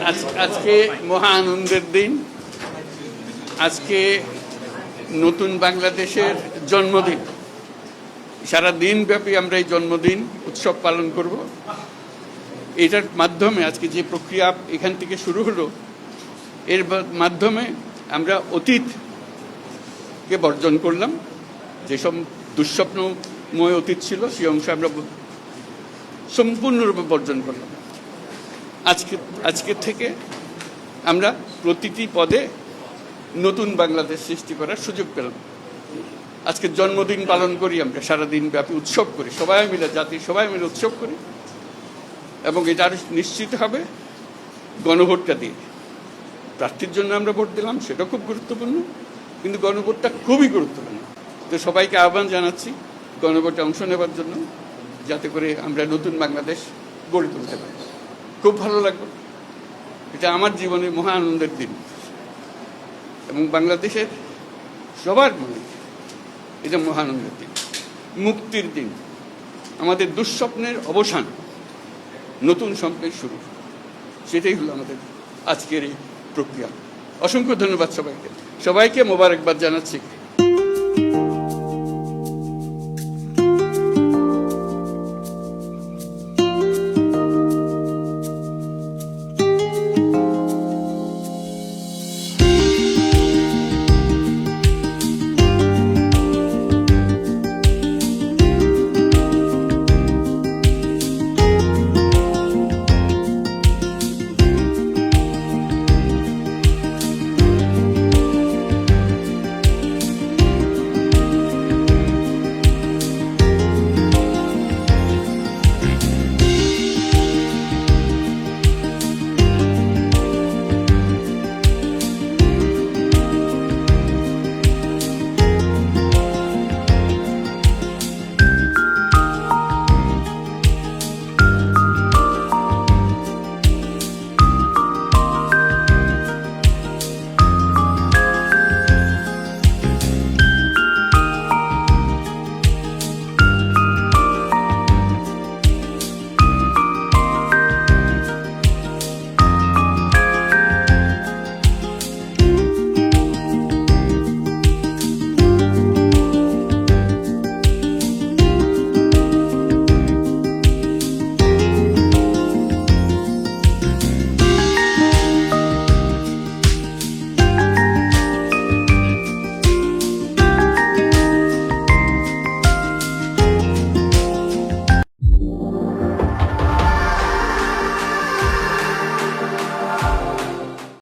আজকে মহা আনন্দের দিন। আজকে নতুন বাংলাদেশের জন্মদিন। সারা দিন ব্যাপী আমরা এই জন্মদিন উৎসব পালন করব। এটার মাধ্যমে আজকে যে প্রক্রিয়া এখান থেকে শুরু হলো, এর মাধ্যমে আমরা অতীতকে বর্জন করলাম। যেসব দুঃস্বপ্নময় অতীত ছিল সেই অংশ আমরা সম্পূর্ণরূপে বর্জন করলাম। আজকে থেকে আমরা প্রতিটি পদে নতুন বাংলাদেশ সৃষ্টি করার সুযোগ পেলাম। আজকে জন্মদিন পালন করি, আমরা সারাদিন ব্যাপী উৎসব করি, সবাই মিলে, জাতির সবাই মিলে উৎসব করি। এবং এটা আরো নিশ্চিত হবে গণভোটটা দিয়ে। প্রার্থীর জন্য আমরা ভোট দিলাম, সেটা খুব গুরুত্বপূর্ণ, কিন্তু গণভোটটা খুবই গুরুত্বপূর্ণ। তো সবাইকে আহ্বান জানাচ্ছি গণভোটে অংশ নেবার জন্য, যাতে করে আমরা নতুন বাংলাদেশ গড়ে তুলতে পারি। খুব ভালো লাগবে। এটা আমার জীবনে মহা আনন্দের দিন এবং বাংলাদেশের সবার মনে এটা মহা আনন্দের দিন, মুক্তির দিন, আমাদের দুঃস্বপ্নের অবসান, নতুন স্বপ্নের শুরু। সেটাই হলো আমাদের আজকের এই প্রক্রিয়া। অসংখ্য ধন্যবাদ সবাইকে। সবাইকে মোবারকবাদ জানাচ্ছি।